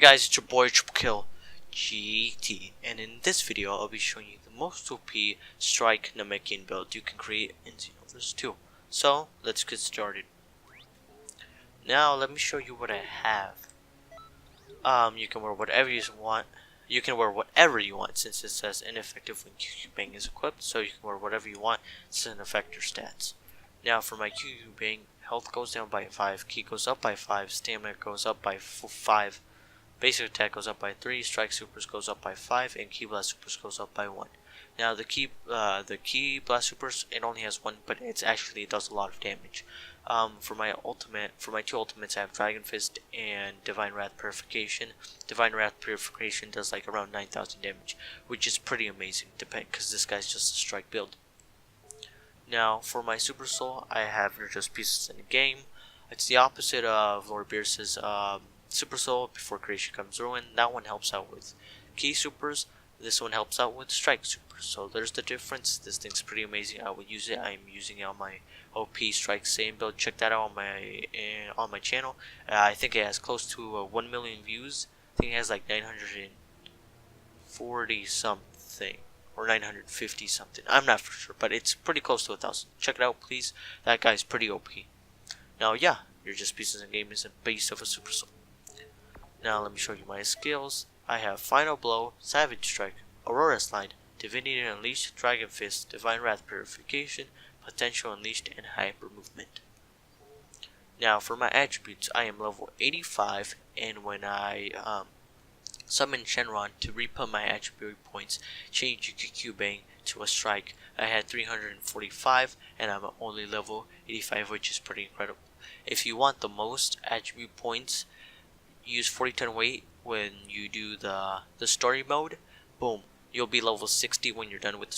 guys, it's your boy Triple Kill GT, and in this video I'll be showing you the most OP strike Namekian build you can create in Xenoverse 2. So let's get started. Now let me show you what I have. You can wear whatever you want. You can wear whatever you want since it says ineffective when QQ Bang is equipped, so you can wear whatever you want. It doesn't affect your stats. Now for my QQ Bang, health goes down by 5, ki goes up by 5, stamina goes up by 5, basic attack goes up by 3, strike supers goes up by 5, and ki blast supers goes up by 1. Now the ki blast supers, it only has 1, but it does a lot of damage. For my two ultimates, I have Dragon Fist and Divine Wrath Purification. Divine Wrath Purification does like around 9,000 damage, which is pretty amazing, because this guy's just a strike build. Now for my Super Soul, I have just pieces in the game. It's the opposite of Lord Beerus's Super Soul. Before creation comes ruin. That one helps out with Ki supers. This one helps out with strike supers. So there's the difference. This thing's pretty amazing. I would use it. I'm using it on my OP strike same build. Check that out on my channel. I think it has close to 1 million views. I think it has like 940 something or 950 something. I'm not for sure, but it's pretty close to 1,000. Check it out, please. That guy's pretty OP. Now, yeah, you're just pieces in game is a base of a Super Soul. Now let me show you my skills. I have Final Blow, Savage Strike, Aurora Slide, Divinity Unleashed, Dragon Fist, Divine Wrath Purification, Potential Unleashed, and Hyper Movement. Now for my attributes, I am level 85, and when I summon Shenron to re-put my attribute points, change QQ Bang to a strike, I had 345, and I'm only level 85, which is pretty incredible. If you want the most attribute points, use 40-ton weight when you do the story mode. Boom, you'll be level 60 when you're done with the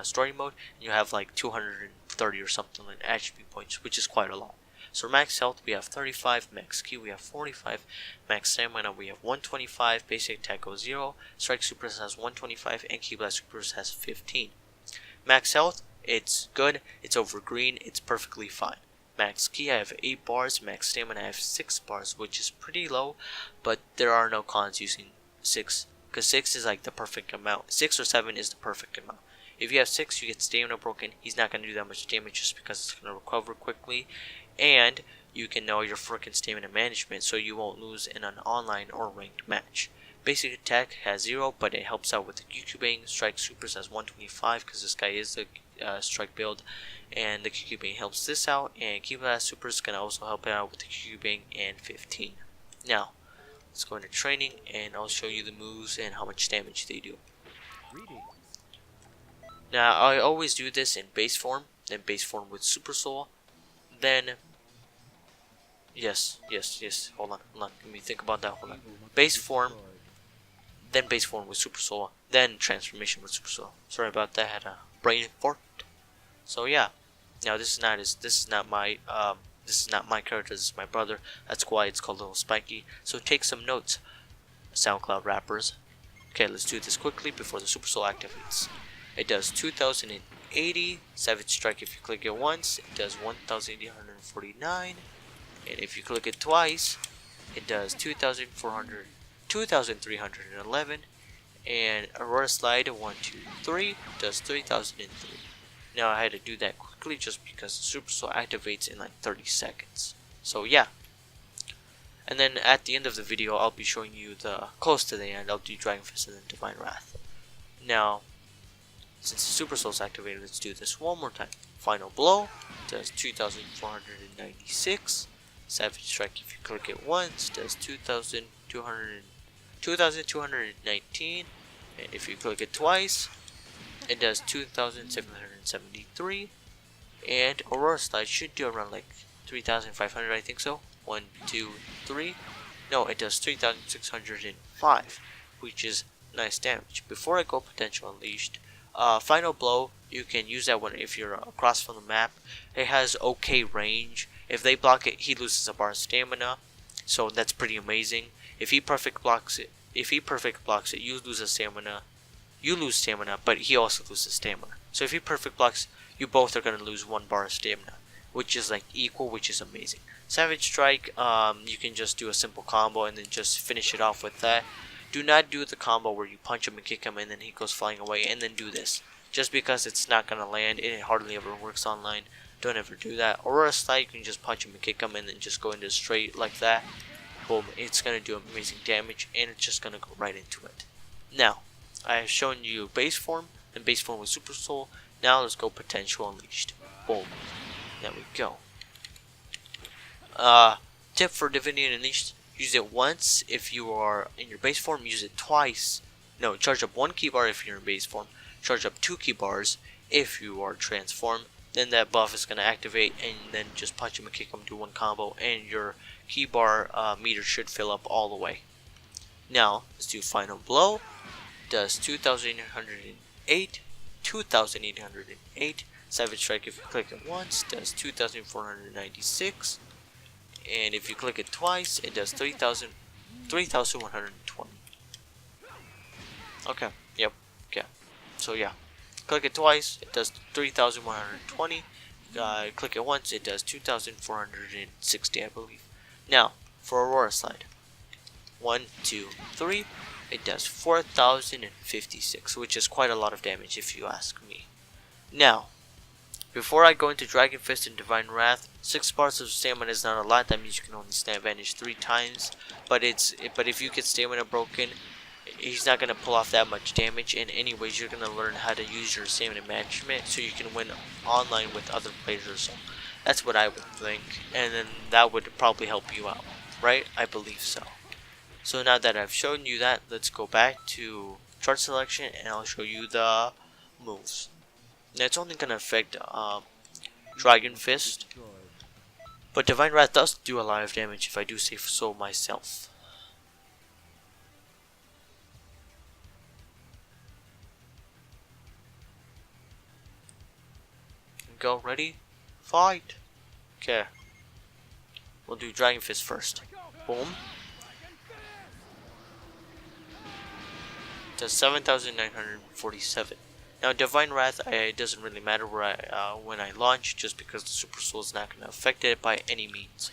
story mode, and you have like 230 or something in attribute points, which is quite a lot. So max health we have 35, max ki we have 45, max stamina we have 125, basic attack goes 0, strike supers has 125, and ki blast supers has 15. Max health, it's good, it's over green, it's perfectly fine. Max ki I have 8 bars, max stamina I have 6 bars, which is pretty low, but there are no cons using 6, because 6 is like the perfect amount. 6 or 7 is the perfect amount. If you have 6, you get stamina broken, he's not going to do that much damage just because it's going to recover quickly, and you can know your freaking stamina management so you won't lose in an online or ranked match. Basic attack has 0, but it helps out with the QQ Bang. Strike supers has 125 because this guy is the strike build, and the QQ Bang helps this out, and ki blast supers can also help out with the QQ Bang and 15. Now let's go into training and I'll show you the moves and how much damage they do. Now I always do this in base form, then base form with Super Soul, then yes, hold on, let me think about that. Hold on. Base form, then base form with Super Soul, then transformation with Super Soul. Sorry about that, I had a brain fart. So yeah, now this is not my character, this is my brother. That's why it's called Little Spiky. So take some notes, SoundCloud rappers. Okay, let's do this quickly before the Super Soul activates. It does 2,080 Savage Strike if you click it once. It does 1,849, and if you click it twice, it does 2,311. And Aurora Slide 1, 2, 3 does 3,003. Now I had to do that quickly just because the Super Soul activates in like 30 seconds. So yeah. And then at the end of the video, I'll be showing you close to the end, I'll do Dragon Fist and then Divine Wrath. Now, since the Super Soul's activated, let's do this one more time. Final Blow does 2,496. Savage Strike, if you click it once, does 2,219. And if you click it twice, it does 2,773. And Aurora Slide should do around like 3,500, I think so. 1, 2, 3. No, it does 3,605, which is nice damage. Before I go Potential Unleashed, Final Blow, you can use that one if you're across from the map. It has okay range. If they block it, he loses a bar of stamina, so that's pretty amazing. If he perfect blocks it, you lose stamina. You lose stamina, but he also loses stamina. So if he perfect blocks, you both are gonna lose 1 bar of stamina. which is like equal, which is amazing. Savage Strike, you can just do a simple combo and then just finish it off with that. Do not do the combo where you punch him and kick him and then he goes flying away, and then do this. Just because it's not gonna land, it hardly ever works online. Don't ever do that. Aurora Slide, you can just punch him and kick him and then just go into straight like that. Boom, it's gonna do amazing damage and it's just gonna go right into it. Now, I have shown you base form and base form with Super Soul. Now let's go Potential Unleashed. Boom. There we go. Tip for Divinity Unleashed: use it once if you are in your base form. Use it twice. No, charge up 1 key bar if you're in base form. Charge up 2 key bars if you are transformed. Then that buff is gonna activate, and then just punch him and kick him, do 1 combo, and your key bar meter should fill up all the way. Now let's do Final Blow. Does 2,808, 2,808. Savage Strike, if you click it once, does 2,496. And if you click it twice, it does 3,120. Okay, yep, okay. So yeah, click it twice, it does 3,120. Click it once, it does 2,460, I believe. Now, for Aurora Slide. 1, 2, 3. It does 4,056, which is quite a lot of damage if you ask me. Now, before I go into Dragon Fist and Divine Wrath, 6 bars of stamina is not a lot. That means you can only stand Vanish 3 times. But if you get stamina broken, he's not going to pull off that much damage. And anyways, you're going to learn how to use your stamina management so you can win online with other players. So that's what I would think. And then that would probably help you out, right? I believe so. So now that I've shown you that, let's go back to chart selection and I'll show you the moves. Now it's only going to affect Dragon Fist, but Divine Wrath does do a lot of damage if I do say so myself. Go, ready? Fight! Okay. We'll do Dragon Fist first. Boom. Does 7,947. Now Divine Wrath, it doesn't really matter where when I launch, just because the Super Soul is not going to affect it by any means.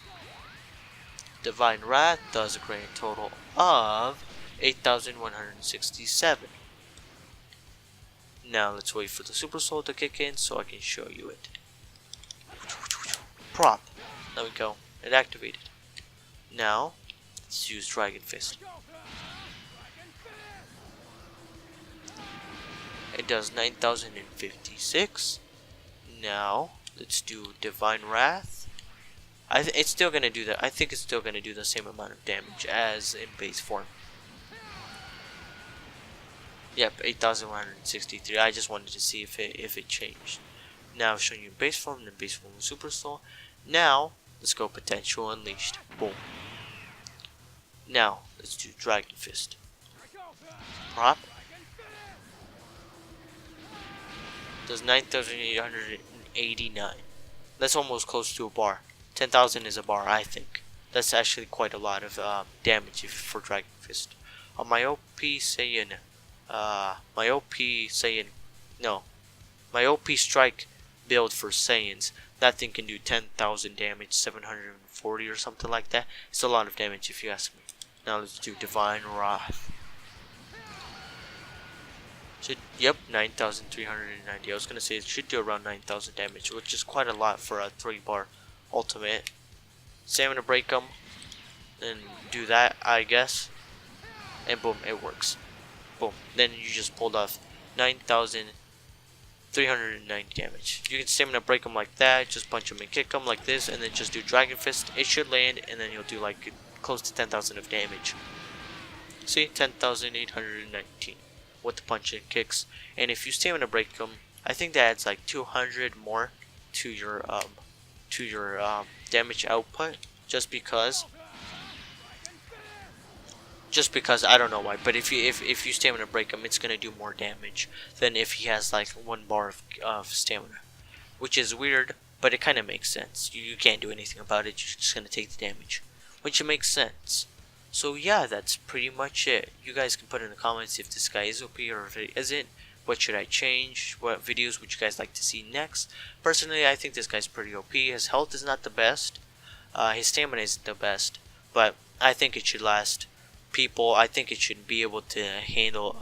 Divine Wrath does a grand total of 8,167. Now let's wait for the Super Soul to kick in so I can show you it. Prop. There we go. It activated. Now let's use Dragon Fist. It does 9,056. Now let's do Divine Wrath. It's still gonna do that. I think it's still gonna do the same amount of damage as in base form. Yep, 8,163. I just wanted to see if it changed. Now I've shown you base form and base form with Super Soul. Now let's go Potential Unleashed. Boom. Now let's do Dragon Fist. Prop. Does 9,889. That's almost close to a bar. 10,000 is a bar, I think. That's actually quite a lot of damage for Dragon Fist. On my OP Saiyan, my OP Strike build for Saiyans, that thing can do 10,000 damage, 740 or something like that. It's a lot of damage if you ask me. Now let's do Divine Wrath. Yep, 9,390. I was gonna say it should do around 9,000 damage, which is quite a lot for a 3-bar ultimate. Stamina break them, and do that, I guess, and boom, it works. Boom. Then you just pulled off 9,390 damage. You can stamina break them like that, just punch them and kick them like this, and then just do Dragon Fist. It should land, and then you'll do like close to 10,000 of damage. See, 10,819. With the punch and kicks, and if you stamina break them, I think that adds like 200 more to your damage output. Just because I don't know why, but if you stamina break him, it's gonna do more damage than if he has like 1 bar of stamina, which is weird, but it kind of makes sense. You can't do anything about it. You're just gonna take the damage, which makes sense. So yeah, that's pretty much it. You guys can put in the comments if this guy is OP or if it isn't. What should I change? What videos would you guys like to see next? Personally, I think this guy's pretty OP. His health is not the best. His stamina isn't the best. But I think it should last. People, I think it should be able to handle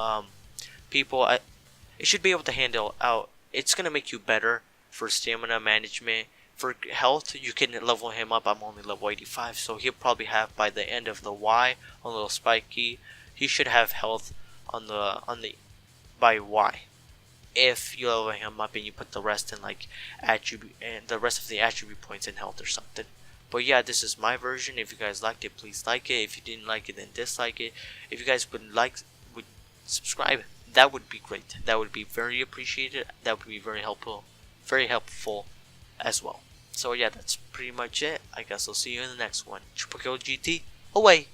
people. It should be able to handle out. It's gonna make you better for stamina management. For health, you can level him up. I'm only level 85, so he'll probably have by the end of the Y on little spiky. He should have health on the by Y. If you level him up and you put the rest in like attribute and the rest of the attribute points in health or something. But yeah, this is my version. If you guys liked it, please like it. If you didn't like it, then dislike it. If you guys would subscribe, that would be great. That would be very appreciated. That would be very helpful as well. So yeah, that's pretty much it. I guess I'll see you in the next one. Triple Kill GT away.